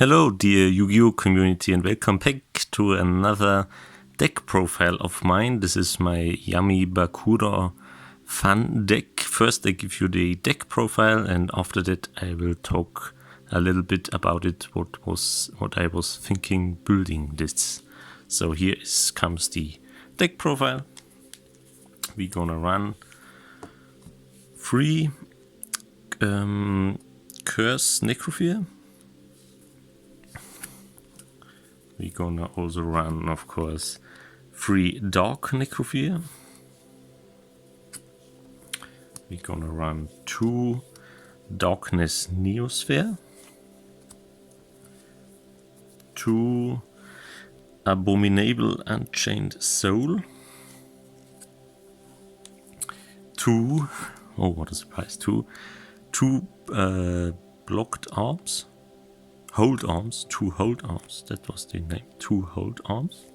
Hello, dear Yu-Gi-Oh community, and welcome back to another deck profile of mine. This is my Yami Bakura fun deck. First, I give you the deck profile, and after that, I will talk a little bit about it. What I was thinking building this. So here comes the deck profile. We're gonna run 3 Curse Necrofear. We're gonna also run, of course, 3 Dark Necrofear. We're gonna run 2 Darkness Neosphere, 2 Abominable Unchained Soul, 2, oh what a surprise, 2 Blocked Arms. Hold Arms, 2 Hold Arms, that was the name, 2 Hold Arms.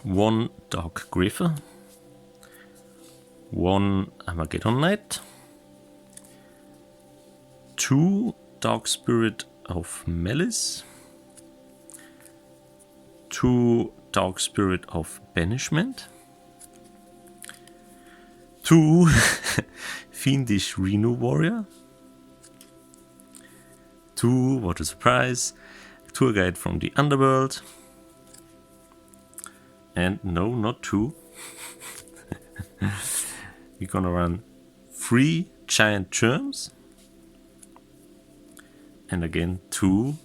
1 Dark Griffer, 1 Armageddon Knight, 2 Dark Spirit of Malice, 2 Dark Spirit of Banishment, 2 Fiendish Reno Warrior, 2, what a surprise, Tour Guide from the Underworld, and no, not 2. We're gonna run 3 Giant Germs, and again 2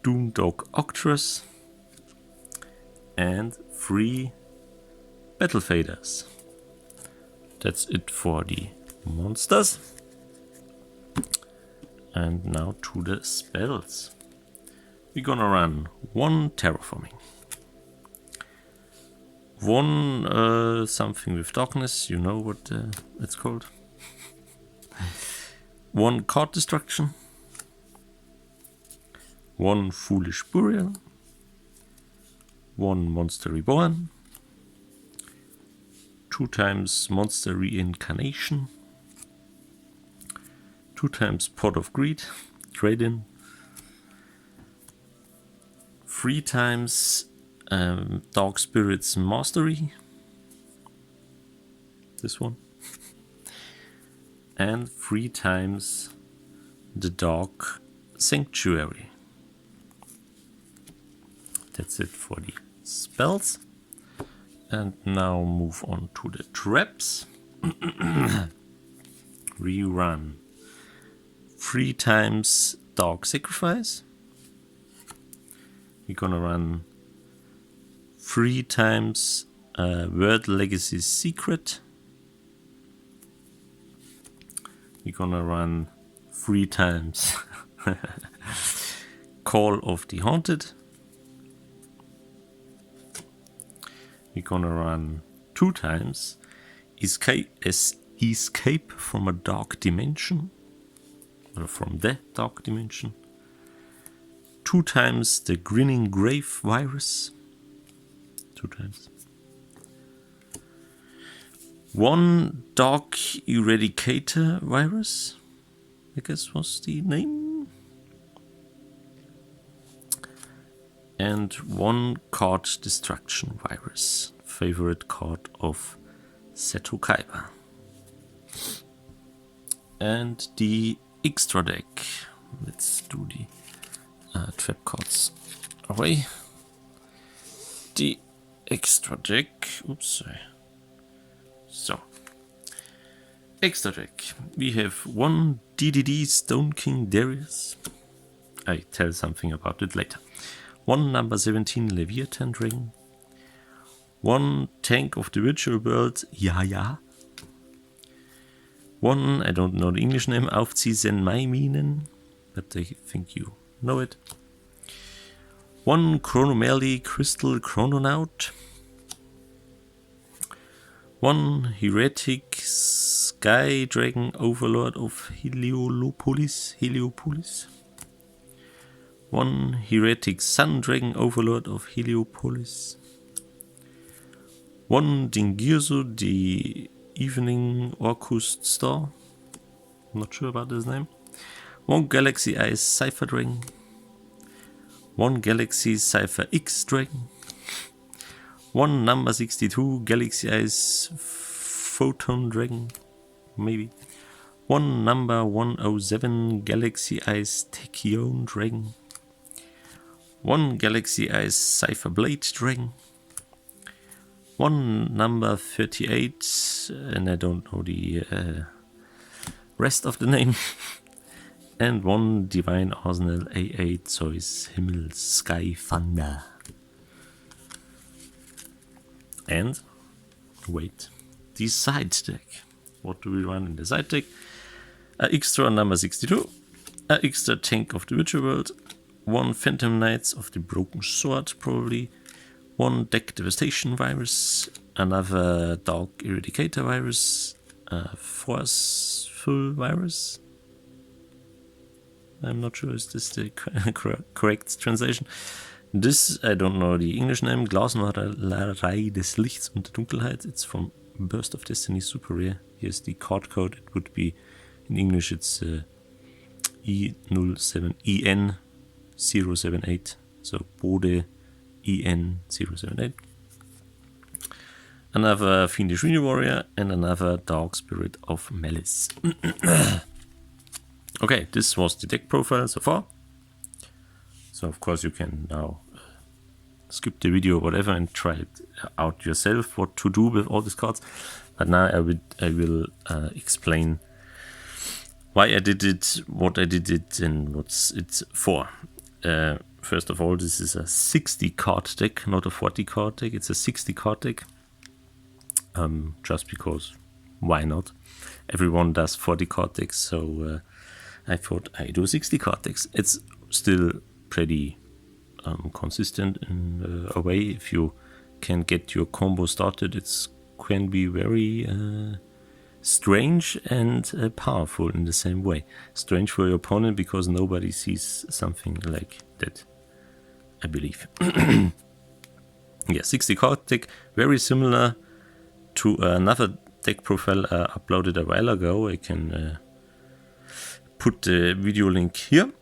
Doomdog Octress, and 3 Battle Faders. That's it for the monsters. And now to the spells. We're gonna run 1 Terraforming, 1 something with darkness, you know what it's called, 1 Card Destruction, 1 Foolish Burial, 1 Monster Reborn, 2 times Monster Reincarnation, 2 times Pot of Greed, Trade-in, 3 times Dark Spirits Mastery, this one, and 3 times the Dark Sanctuary. That's it for the spells. And now move on to the traps. Rerun 3 times Dark Sacrifice. We're gonna run 3 times World Legacy Secret. We're gonna run 3 times Call of the Haunted. We're gonna run 2 times Escape from a Dark Dimension. Or from the Dark Dimension. 2 times the Grinning Grave Virus. 2 times. 1 Dark Eradicator Virus, I guess was the name. And 1 Card Destruction Virus, favorite card of Seto Kaiba. And the extra deck. Let's do the trap cards away. The extra deck. Oops, sorry. So, extra deck. We have 1 DDD Stone King Darius. I tell something about it later. 1 number 17 Leviathan Dragon. 1 Tank of the Virtual World Yaya. 1, I don't know the English name, Aufziehen Maiminen, but I think you know it. 1 Chronomerly Crystal Chrononaut. 1 Heretic Sky Dragon Overlord of Heliopolis. 1 Heretic Sun Dragon Overlord of Heliopolis. 1 Dingirsu, the Evening Orcust Star. Not sure about his name. 1 Galaxy Eyes Cypher Dragon, 1 Galaxy Cypher X Dragon, 1 number 62 Galaxy Eyes Photon Dragon, maybe, 1 number 107 Galaxy Eyes Tachyon Dragon, 1 Galaxy Eyes Cypher Blade Dragon, 1 number 38, and I don't know the rest of the name, and 1 Divine Arsenal A8 Zeus Himmel Sky Thunder. And wait, the side deck. What do we run in the side deck? A extra number 62, a extra Tank of the Witcher World, 1 Phantom Knights of the Broken Sword probably, 1 Deck Devastation Virus, another Dark Eradicator Virus, a Forceful Virus. I'm not sure is this the correct translation. This, I don't know the English name, Glasmalerei des Lichts und der Dunkelheit. It's from Burst of Destiny, super rare. Here's the card code. It would be, in English it's EN078. So Bode EN078. Another Fiendish Reno Warrior and another Dark Spirit of Malice. Okay, this was the deck profile so far. So of course you can now skip the video or whatever and try it out yourself what to do with all these cards. But now I will explain why I did it, what I did it, and what's it for. First of all, this is a 60 card deck, not a 40 card deck. It's a 60 card deck. Just because, why not? Everyone does 40 card decks, so I thought I do 60 card decks. It's still pretty consistent in a way. If you can get your combo started, it can be very strange and powerful in the same way. Strange for your opponent because nobody sees something like that, I believe. Yeah, 60 card deck, very similar to another deck profile I uploaded a while ago. I can put the video link here.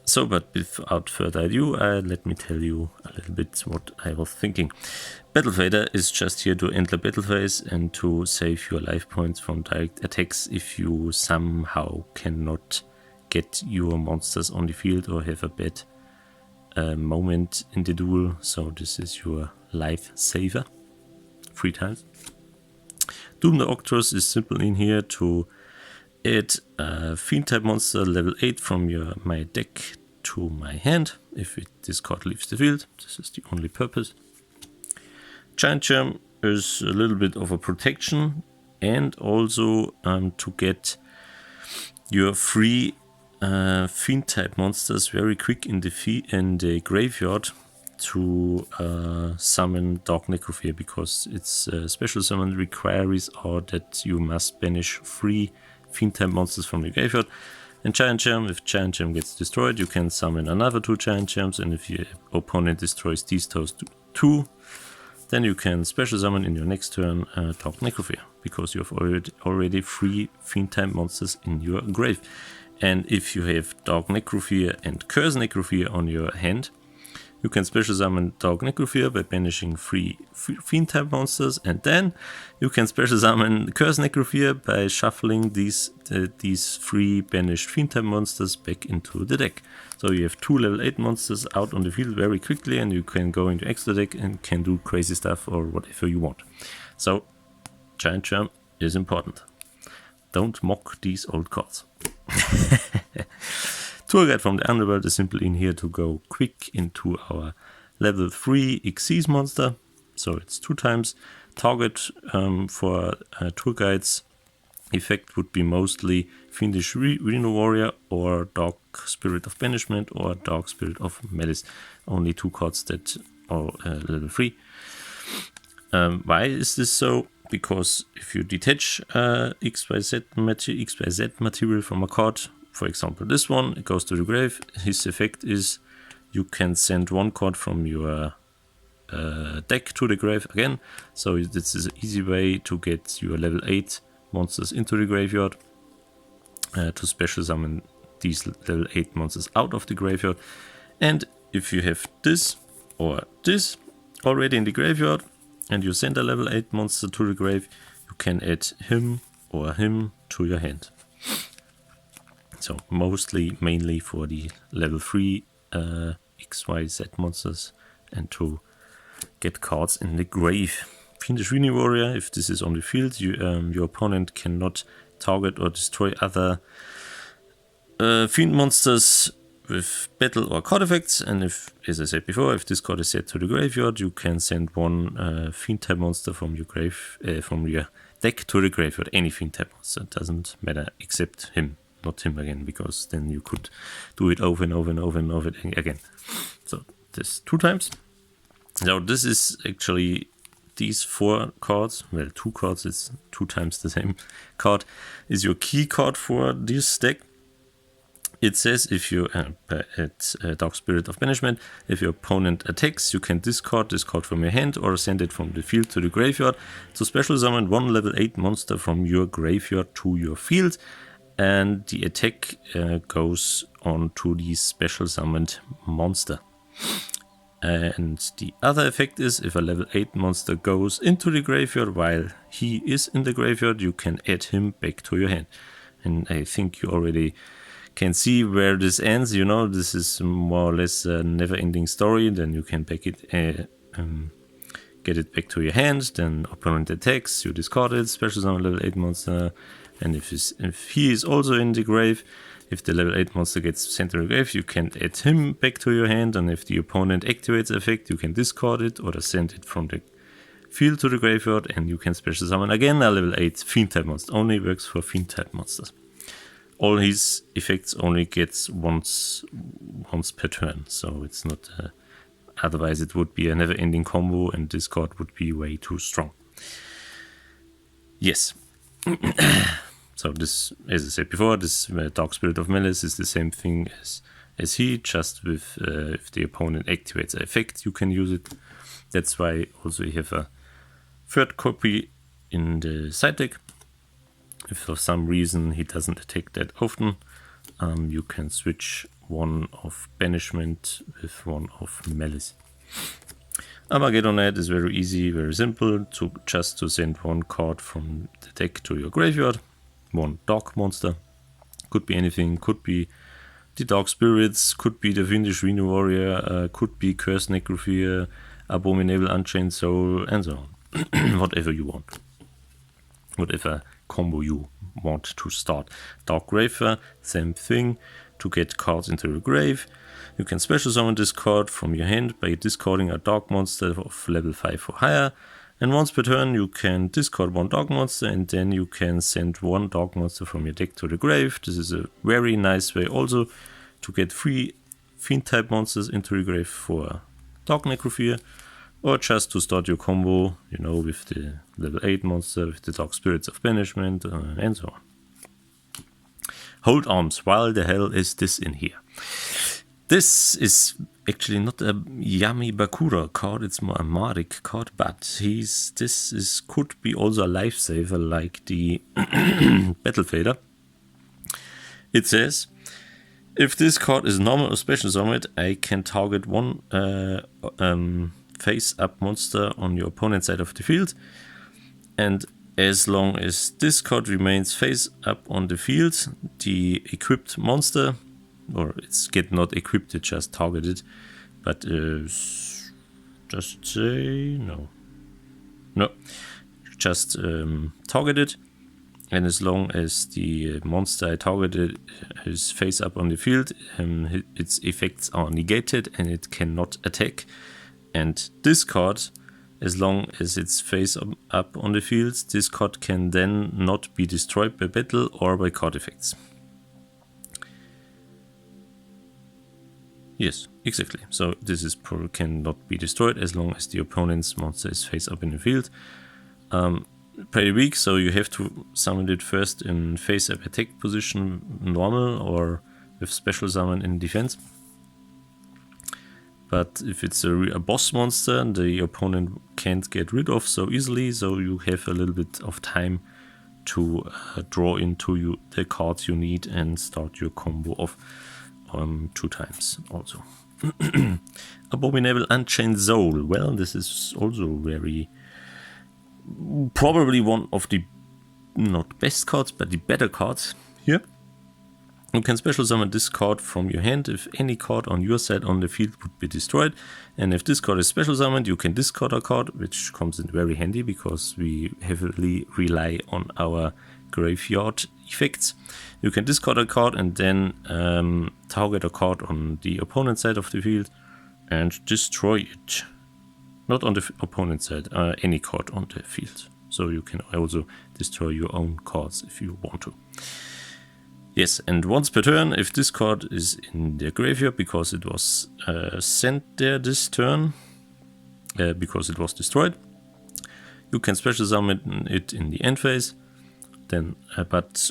So, but without further ado, let me tell you a little bit what I was thinking. Battle Fader is just here to end the battle phase and to save your life points from direct attacks if you somehow cannot get your monsters on the field or have a bad moment in the duel. So this is your life saver 3 times. Doom the Octros is simple in here to add a Fiend type monster level 8 from my deck to my hand if this card leaves the field. This is the only purpose. Giant Germ is a little bit of a protection and also to get your free Fiend type monsters very quick in the graveyard to summon Dark Necrofear, because its special summon requires that you must banish 3 Fiend type monsters from the graveyard. And Giant Germ, if Giant Germ gets destroyed, you can summon another 2 Giant Germs, and if your opponent destroys these 2, then you can special summon in your next turn Dark Necrofear, because you have already 3 Fiend type monsters in your grave. And if you have Dark Necrofear and Curse Necrofear on your hand, you can special summon Dark Necrofear by banishing 3 Fiend type monsters, and then you can special summon Curse Necrofear by shuffling these 3 banished Fiend type monsters back into the deck. So you have 2 level 8 monsters out on the field very quickly, and you can go into extra deck and can do crazy stuff or whatever you want. So Giant Germ is important. Don't mock these old cards. Tour Guide from the Underworld is simply in here to go quick into our level 3 Xyz monster. So it's 2 times. Target for Tour Guides effect would be mostly Fiendish Reno Warrior or Dark Spirit of Banishment or Dark Spirit of Malice. Only 2 cards that are level 3. Why is this so? Because if you detach XYZ material from a card, for example this one, it goes to the grave, his effect is you can send 1 card from your deck to the grave again. So this is an easy way to get your level 8 monsters into the graveyard to special summon these level 8 monsters out of the graveyard. And if you have this or this already in the graveyard and you send a level 8 monster to the grave, you can add him or him to your hand. So mainly for the level 3 XYZ monsters and to get cards in the grave. Fiendish Weenie Warrior, if this is on the field, your opponent cannot target or destroy other fiend monsters with battle or card effects, and if, as I said before, if this card is set to the graveyard, you can send one fiend type monster from your deck to the graveyard. Any fiend type monster, it doesn't matter except him, not him again, because then you could do it over and over and over and over again. So this 2 times. So this is actually these 4 cards, well 2 cards, it's 2 times the same card, is your key card for this deck. It says if you at Dark Spirit of Banishment, if your opponent attacks, you can discard this card from your hand or send it from the field to the graveyard to special summon 1 level 8 monster from your graveyard to your field, and the attack goes on to the special summoned monster. And the other effect is if a level 8 monster goes into the graveyard while he is in the graveyard, you can add him back to your hand. And I think you already can see where this ends. You know, this is more or less a never-ending story. Then you can get it back to your hand. Then opponent attacks, you discard it, special summon level 8 monster. And if he is also in the grave, if the level 8 monster gets sent to the grave, you can add him back to your hand. And if the opponent activates the effect, you can discard it or send it from the field to the graveyard. And you can special summon again a level 8 fiend type monster. Only works for fiend type monsters. All his effects only gets once per turn, so it's not. Otherwise, it would be a never-ending combo, and this card would be way too strong. Yes. So this, as I said before, this Dark Spirit of Malice is the same thing as he, just with if the opponent activates an effect, you can use it. That's why also you have a 3rd copy in the side deck. If for some reason he doesn't attack that often, you can switch one of Banishment with one of Malice. Armageddonite is very easy, very simple, just to send one card from the deck to your graveyard. One dark monster. Could be anything, could be the Dark Spirits, could be the Fiendish Weenie Warrior, could be Cursed Necrofear, Abominable Unchained Soul, and so on. Whatever you want. Whatever combo you want to start. Dark Graver, same thing. To get cards into the grave, you can special summon this card from your hand by discarding a dark monster of level 5 or higher. And once per turn you can discard one dark monster, and then you can send one dark monster from your deck to the grave. This is a very nice way also to get 3 fiend type monsters into the grave for Dark Necrofear. Or just to start your combo, you know, with the level 8 monster, with the Dark Spirits of Banishment, and so on. Hold arms, why the hell is this in here? This is actually not a Yami Bakura card, it's more a Marik card, but this could be also a lifesaver like the Battle Fader. It says, if this card is normal or special summoned, I can target one face-up monster on your opponent's side of the field, and as long as this card remains face-up on the field, the equipped monster, or it's not equipped, it's just targeted, but just say just targeted, and as long as the monster I targeted is face-up on the field, its effects are negated and it cannot attack. And this card, as long as it's face up on the field, this card can then not be destroyed by battle or by card effects. Yes, exactly. So this is cannot be destroyed as long as the opponent's monster is face up in the field. Pretty weak, so you have to summon it first in face up attack position, normal, or with special summon in defense. But if it's a boss monster, the opponent can't get rid of so easily, so you have a little bit of time to draw into you the cards you need and start your combo of 2 times also. Abominable Unchained Soul. Well, this is also probably one of the not best cards, but the better cards here. You can special summon this card from your hand if any card on your side on the field would be destroyed. And if this card is special summoned, you can discard a card, which comes in very handy because we heavily rely on our graveyard effects. You can discard a card and then target a card on the opponent's side of the field and destroy it. Not on the opponent's side, any card on the field. So you can also destroy your own cards if you want to. Yes, and once per turn, if this card is in the graveyard because it was sent there this turn, because it was destroyed, you can special summon it in the end phase. Then, but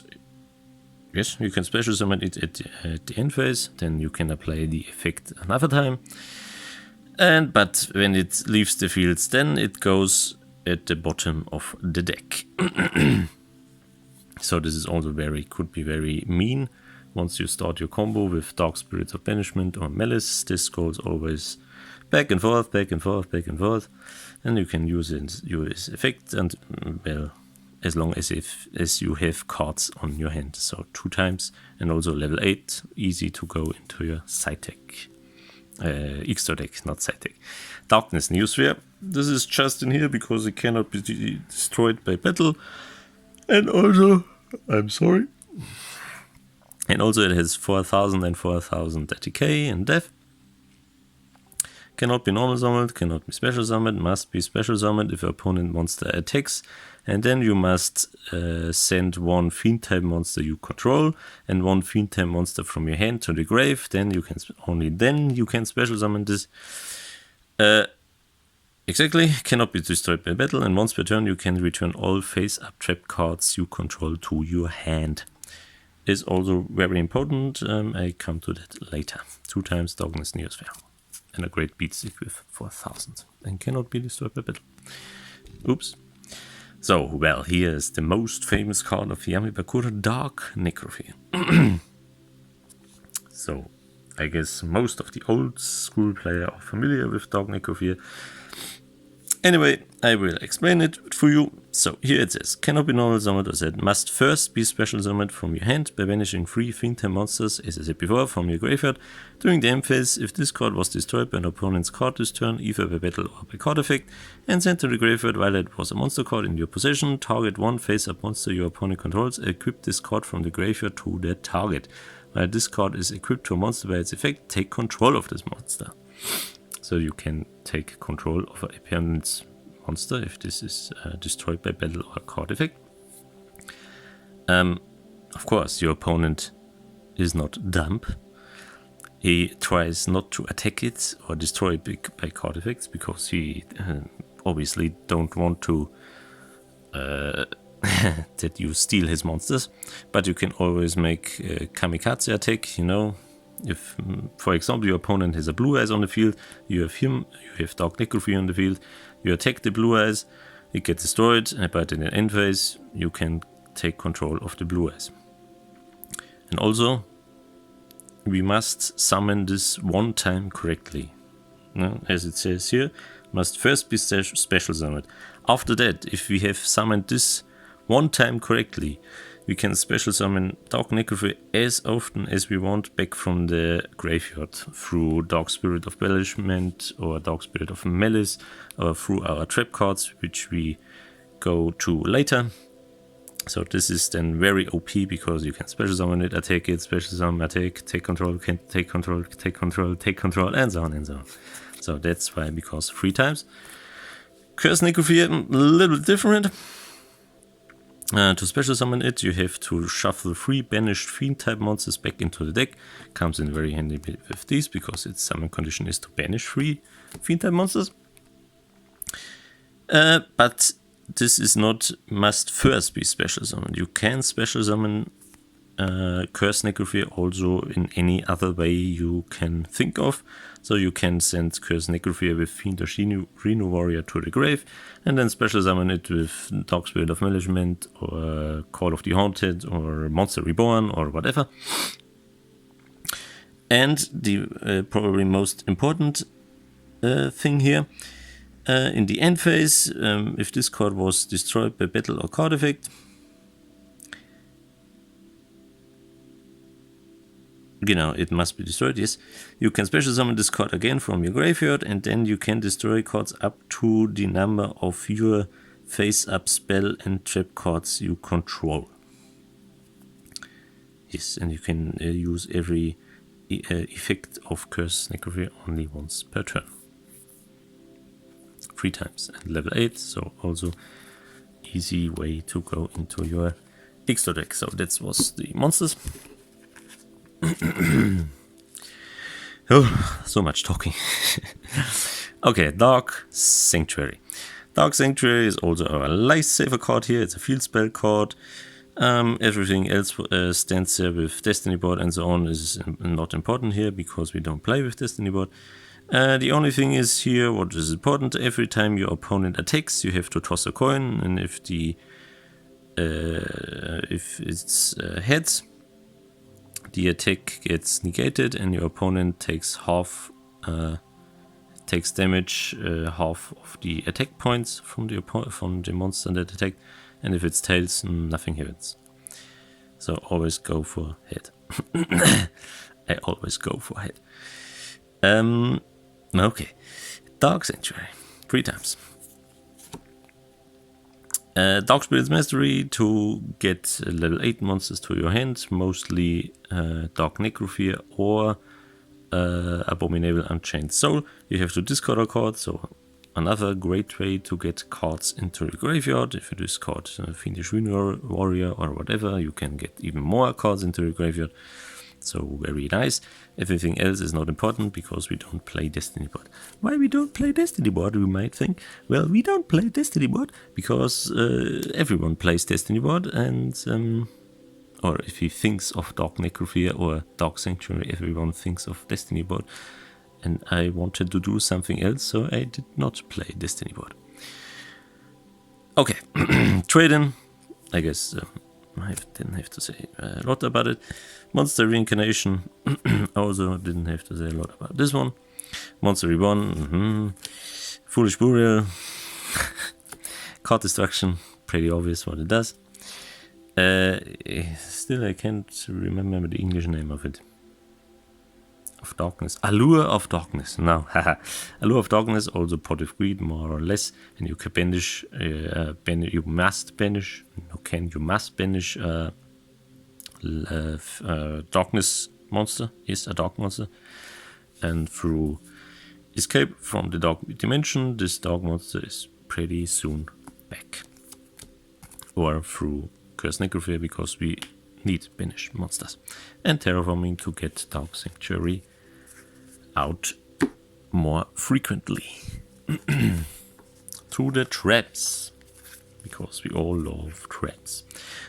yes, you can special summon it at the end phase. Then you can apply the effect another time. But when it leaves the fields, then it goes at the bottom of the deck. So this is also could be very mean. Once you start your combo with Dark Spirits of Banishment or Malice, this goes always back and forth, back and forth, back and forth. And you can use its effect, and well, as long as you have cards on your hand. So 2 times, and also level 8, easy to go into your SiCaTra. Extra deck, not SiCaTra. Darkness Necrofear. This is just in here because it cannot be destroyed by battle. And also, I'm sorry. And also it has 4000 and 4000 decay and death. Cannot be normal summoned, cannot be special summoned, must be special summoned if your opponent monster attacks. And then you must send 1 fiend type monster you control and 1 fiend type monster from your hand to the grave. Then you can only then you can special summon this. Exactly, cannot be destroyed by battle, and once per turn you can return all face-up trap cards you control to your hand. Is also very important, I come to that later. 2 times Darkness Necrofear. And a great beat stick with 4000, and cannot be destroyed by battle. Oops. So, well, here is the most famous card of Yami Bakura, Dark Necrofear. So, I guess most of the old school players are familiar with Dark Necrofear. Anyway, I will explain it for you. So here it says, cannot be normal summoned or set, must first be special summoned from your hand by banishing 3 fiend type monsters, as I said before, from your graveyard. During the end phase, if this card was destroyed by an opponent's card this turn, either by battle or by card effect, and sent to the graveyard while it was a monster card in your possession, target 1 face-up monster your opponent controls, equip this card from the graveyard to that target. While this card is equipped to a monster by its effect, take control of this monster. So you can take control of an opponent's monster if this is destroyed by battle or card effect. Of course, your opponent is not dumb. He tries not to attack it or destroy it by card effects because he obviously don't want to that you steal his monsters. But you can always make a kamikaze attack, you know. If, for example, your opponent has a blue eyes on the field, you have him, you have Dark Necrofear on the field, you attack the blue eyes, it gets destroyed, but in the end phase, you can take control of the blue eyes. And also, we must summon this 1 time correctly. As it says here, must first be special summoned. After that, if we have summoned this 1 time correctly, we can special summon Dark Necrofear as often as we want back from the graveyard through Dark Spirit of Banishment or Dark Spirit of Malice or through our trap cards, which we go to later. So this is then very OP because you can special summon it, attack it, special summon, attack, take control, can take control, take control, take control, and so on and so on. So that's why, because 3 times. Curse Necrofear, a little different. To special summon it, you have to shuffle 3 banished fiend type monsters back into the deck. Comes in very handy with these because its summon condition is to banish 3 fiend type monsters. But this is not must first be special summoned. You can special summon curse Necrofear also in any other way you can think of. So you can send curse Necrofear with Fiendish Rhino Warrior to the grave, and then special summon it with Dark Spirit of Management, or Call of the Haunted, or Monster Reborn, or whatever. And the probably most important thing here, in the end phase, if this card was destroyed by battle or card effect, it must be destroyed, yes. You can special summon this card again from your graveyard, and then you can destroy cards up to the number of your face-up spell and trap cards you control. Yes, and you can use every effect of Curse Necrofear only once per turn. 3 times, and level 8, so also easy way to go into your extra deck. So that was the monsters. Oh, so much talking. Okay, Dark Sanctuary. Dark Sanctuary is also a lifesaver card here. It's a field spell card. Everything else stands there with Destiny board and so on is not important here because we don't play with Destiny board. The only thing is here, what is important, every time your opponent attacks, you have to toss a coin, and if it's heads, the attack gets negated, and your opponent takes damage, half of the attack points from the monster that attacked, and if it's tails, nothing happens. So always go for head. I always go for head. Okay, Dark Sanctuary, 3 times. Dark Spirit's Mastery to get level 8 monsters to your hand, mostly Dark Necrofear or Abominable Unchained Soul. You have to discard a card, so another great way to get cards into your graveyard. If you discard Fiendish Rhino Warrior or whatever, you can get even more cards into your graveyard. So very nice. Everything else is not important because we don't play Destiny board. Why we don't play Destiny board, you might think. Well, we don't play Destiny board because everyone plays Destiny board, and or if he thinks of Dark Necrofear or Dark Sanctuary, everyone thinks of Destiny board. And I wanted to do something else, so I did not play Destiny board. Okay, trade-in. I guess I didn't have to say a lot about it. Monster Reincarnation, also didn't have to say a lot about this one. Monster Reborn, Foolish Burial, Card Destruction, pretty obvious what it does. Still I can't remember the English name of it. Of Darkness, Allure of Darkness, no, haha. Allure of Darkness, also Pot of Greed, more or less, and you can banish, you must banish Darkness monster, is a dark monster, and through escape from the dark dimension, this dark monster is pretty soon back. Or through Curse Necrofear, because we need banish monsters. And terraforming to get Dark Sanctuary out more frequently. To the traps, because we all love traps.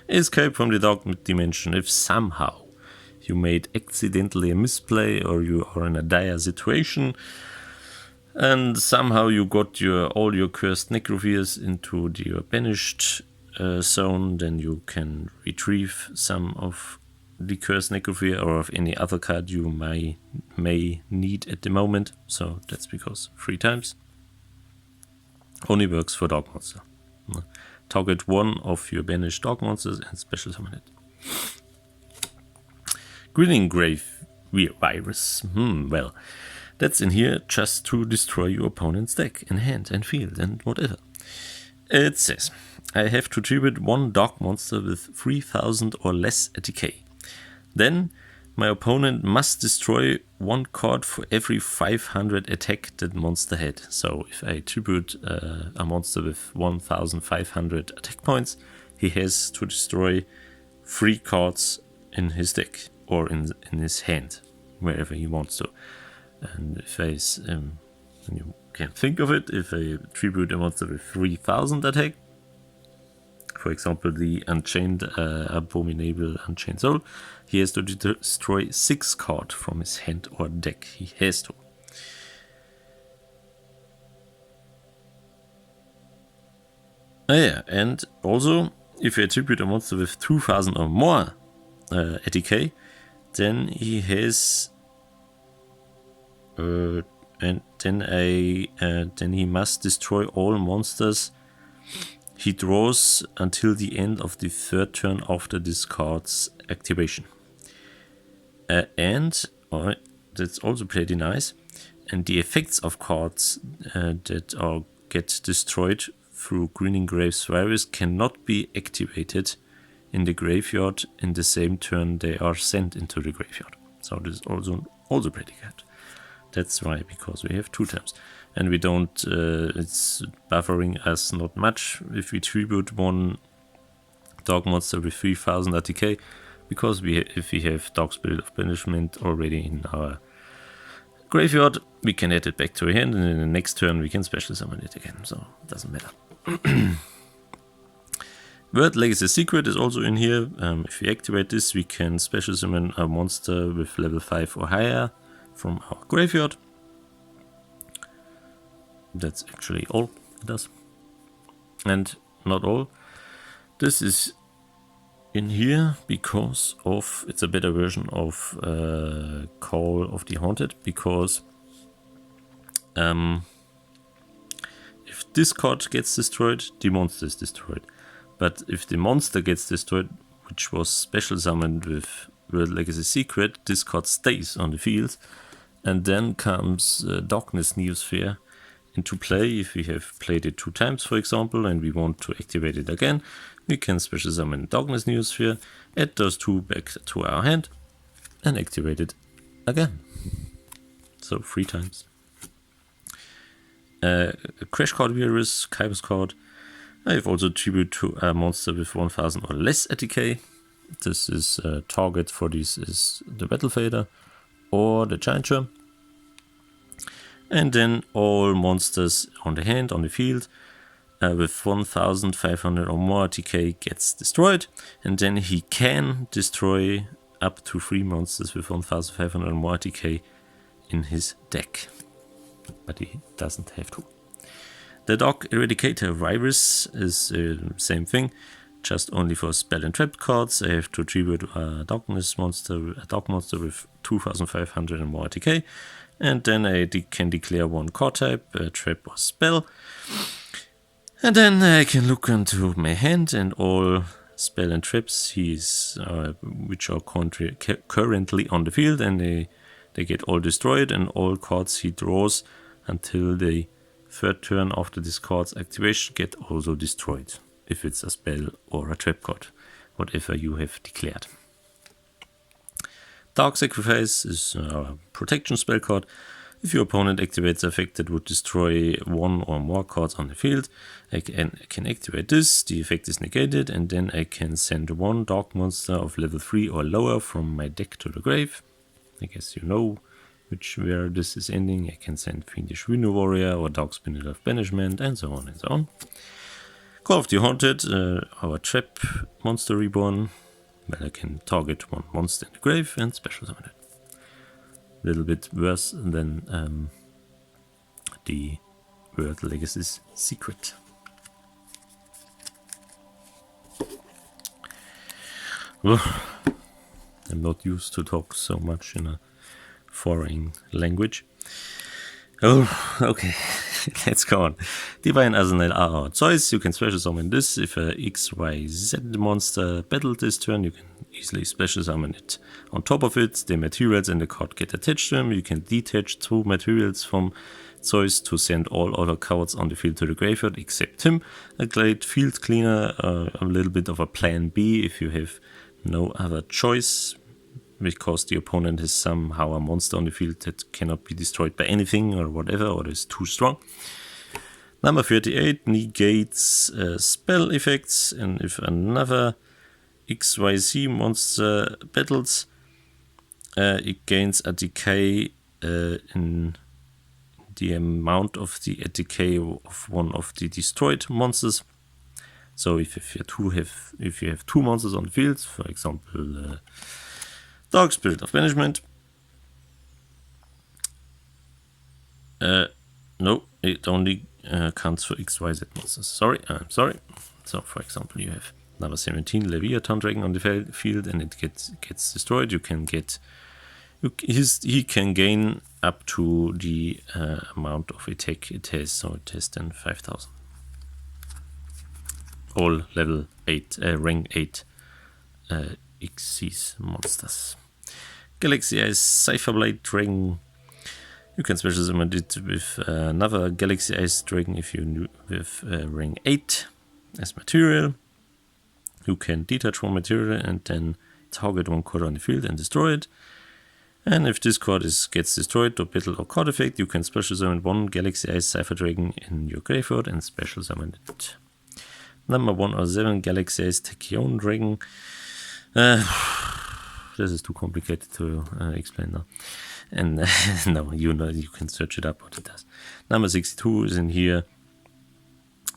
Escape from the dark dimension. If somehow you made accidentally a misplay or you are in a dire situation and somehow you got all your cursed Necrofears into your banished zone, then you can retrieve some of the cursed Necrofear or of any other card you may need at the moment. So that's because 3 times. Only works for Dark Monster. Target one of your banished Dark Monsters and special summon it. Grinning Grave Virus. Well, that's in here just to destroy your opponent's deck in hand and field and whatever. It says, I have to tribute 1 Dark Monster with 3000 or less decay. Then my opponent must destroy 1 card for every 500 attack that monster had. So if I tribute a monster with 1500 attack points, he has to destroy 3 cards in his deck or in his hand, wherever he wants to. And if I, you can think of it, if I tribute a monster with 3000 attack, for example, the Unchained Abominable Unchained Soul, he has to destroy 6 cards from his hand or deck. He has to. Yeah, and also, if you attribute a monster with 2000 or more ATK, then he has and then he must destroy all monsters he draws until the end of the 3rd turn after this card's activation. And that's also pretty nice. And the effects of cards that get destroyed through Greening Grave's virus cannot be activated in the graveyard in the same turn they are sent into the graveyard. So this is also pretty good. That's why, because we have 2 times. And we don't, it's buffering us not much if we tribute one dog monster with 3000 ATK, because if we have Dog Spirit of Banishment already in our graveyard, we can add it back to our hand, and in the next turn we can special summon it again, so it doesn't matter. World Legacy Secret is also in here. If we activate this, we can special summon a monster with level 5 or higher from our graveyard. That's actually all it does. And not all. This is in here because of, it's a better version of Call of the Haunted, because if this card gets destroyed, the monster is destroyed. But if the monster gets destroyed, which was special summoned with World Legacy Secret, this card stays on the field, and then comes Darkness Necrofear into play. If we have played it 2 times, for example, and we want to activate it again, we can special summon Darkness Necrofear, add those 2 back to our hand, and activate it again. So 3 times. Crash Card Virus, Kybus card. I have also tribute to a monster with 1000 or less ATK. This is target for this is the Battle Fader or the Giant Germ. And then all monsters on the hand, on the field, with 1500 or more ATK gets destroyed. And then he can destroy up to 3 monsters with 1500 or more ATK in his deck. But he doesn't have to. The Dog Eradicator Virus is the same thing, just only for spell and trap cards. I have to tribute a dog monster with 2500 and more ATK, and then I can declare 1 card type, a trap or spell, and then I can look into my hand and all spell and traps which are currently on the field, and they get all destroyed, and all cards he draws until the 3rd turn after this card's activation get also destroyed, if it's a spell or a trap card, whatever you have declared. Dark Sacrifice is a protection spell card. If your opponent activates an effect that would destroy 1 or more cards on the field, I can activate this, the effect is negated, and then I can send 1 dark monster of level 3 or lower from my deck to the grave. I guess you know where this is ending. I can send Fiendish Rhino Warrior or Dark Spirit of Banishment, and so on and so on. Call of the Haunted, our trap monster reborn. Well, I can target 1 monster in the grave and special summon it. A little bit worse than the World Legacy's Secret. I'm not used to talk so much in a foreign language. Oh, okay, let's go on. Divine Arsenal are our choice. You can special summon this. If a XYZ monster battled this turn, you can easily special summon it. On top of it, the materials in the card get attached to them. You can detach 2 materials from choice to send all other cards on the field to the graveyard except him. A great field cleaner, a little bit of a plan B if you have no other choice, because the opponent has somehow a monster on the field that cannot be destroyed by anything or whatever, or is too strong. Number 38 negates spell effects, and if another XYZ monster battles, it gains a decay in the amount of the decay of one of the destroyed monsters. So if you have two monsters on the field, for example, Dark Spirit of Banishment. No, it only counts for XYZ monsters. Sorry, I'm sorry. So, for example, you have another 17 Leviathan Dragon on the field, and it gets destroyed. You can get he can gain up to the amount of attack it has. So it has then 5,000. All level 8, rank 8 Xyz monsters. Galaxy Eyes Cypherblade Dragon. You can special summon it with another Galaxy Eyes Dragon if you with rank 8 as material. You can detach one material and then target one card on the field and destroy it. And if this card gets destroyed or battle or card effect, you can special summon one Galaxy Eyes Cypher Dragon in your graveyard and special summon it. Number 107 Galaxy Eyes Tachyon Dragon. This is too complicated to explain now. And no, you can search it up what it does. Number 62 is in here.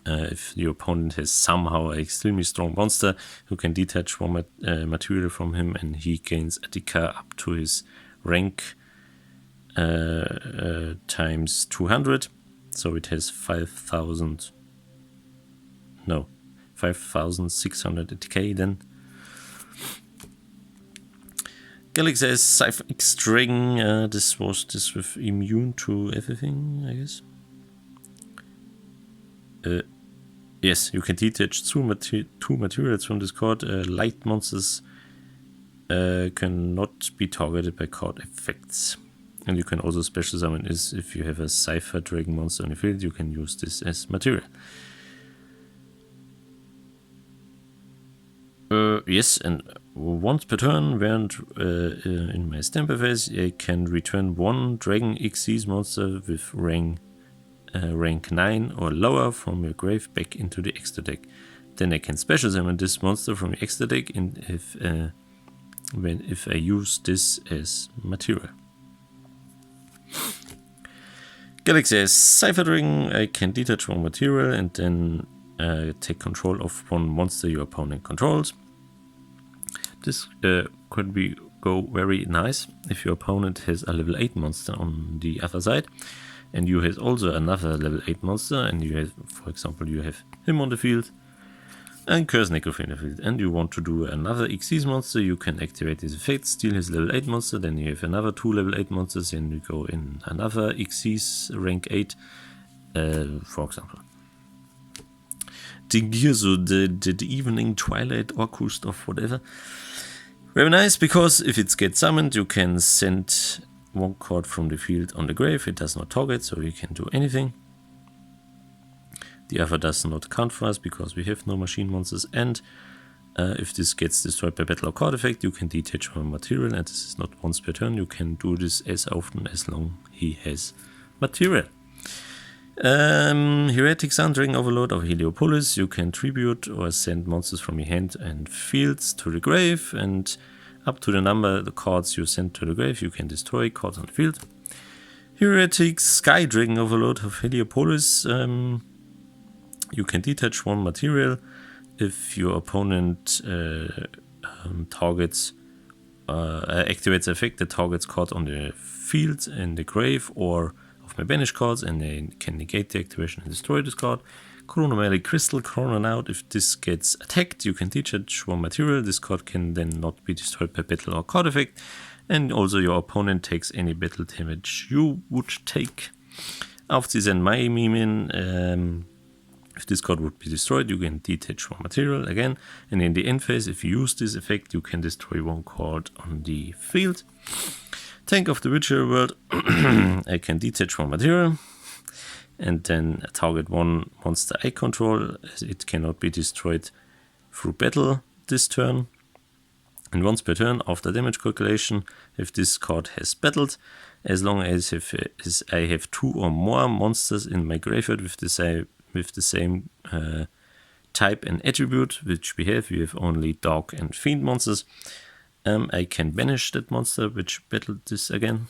If your opponent has somehow an extremely strong monster, you can detach one material from him and he gains Attica up to his rank times 200. So it has 5,600 Attica then. Galaxy Eyes Cypher X Dragon. This with immune to everything, I guess. Yes, you can detach two materials from this card. Light monsters cannot be targeted by card effects. And you can also special summon this if you have a Cypher Dragon monster on the field. You can use this as material. Yes, and once per turn, when in my stamper phase, I can return one Dragon Xyz monster with rank 9 or lower from your grave back into the extra deck. Then I can special summon this monster from the extra deck, and if I use this as material. Galaxy Eyes Cypher Dragon. I can detach one material and then take control of one monster your opponent controls. This could go very nice if your opponent has a level 8 monster on the other side, and you have also another level 8 monster, and you have, for example, you have him on the field, and Curse Necrofear on the field, and you want to do another Xyz monster. You can activate his effect, steal his level 8 monster, then you have another 2 level 8 monsters, and you go in another Xyz rank 8, for example. The Evening Twilight Orcus stuff, whatever. Very nice, because if it gets summoned, you can send one card from the field on the grave. It does not target, so you can do anything. The other does not count for us because we have no machine monsters, and if this gets destroyed by battle or card effect, you can detach one material, and this is not once per turn. You can do this as often as long he has material. Heretic Sun Dragon Overlord of Heliopolis. You can tribute or send monsters from your hand and fields to the grave, and up to the number the cards you send to the grave, you can destroy cards on the field. Heretic Sky Dragon Overlord of Heliopolis. You can detach one material if your opponent activates the effect that targets card on the field in the grave or of my banished cards, and they can negate the activation and destroy this card. Chronomatic Crystal Chrononaut. If this gets attacked, you can detach one material. This card can then not be destroyed by battle or card effect, and also your opponent takes any battle damage you would take. Auf Sie sind Mimin. If this card would be destroyed, you can detach one material again, and in the end phase, if you use this effect, you can destroy one card on the field. Tank of the Witcher World. I can detach one material and then target one monster I control, as it cannot be destroyed through battle this turn. And once per turn, after damage calculation, if this card has battled, as long as I have 2 or more monsters in my graveyard with the same type and attribute, which we have only Dark and Fiend monsters, I can banish that monster which battled this again.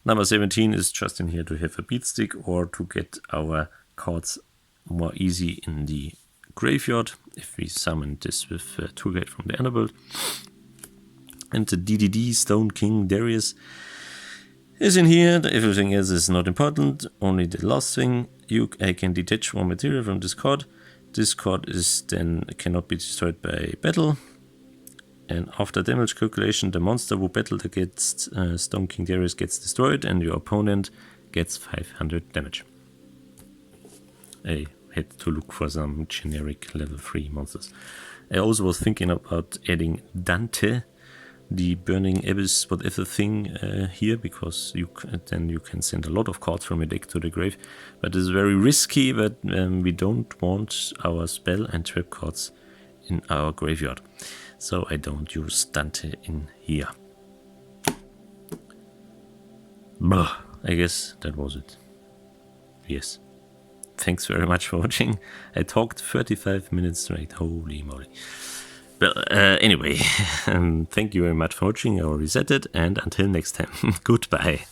Number 17 is just in here to have a beat stick or to get our cards more easy in the graveyard if we summon this with Tourgate from the Underworld. And the DDD Stone King Darius is in here. Everything else is not important, only the last thing. I can detach one material from this card. This card is then cannot be destroyed by battle. And after damage calculation, the monster who battled against Stone King Darius gets destroyed and your opponent gets 500 damage. I had to look for some generic level 3 monsters. I also was thinking about adding Dante, the Burning Abyss whatever thing here, because then you can send a lot of cards from your deck to the grave. But it's very risky, but we don't want our spell and trap cards in our graveyard. So I don't use Dante in here. Blah, I guess that was it. Yes. Thanks very much for watching. I talked 35 minutes straight. Holy moly. Well, anyway, thank you very much for watching. I will reset it, and until next time, goodbye.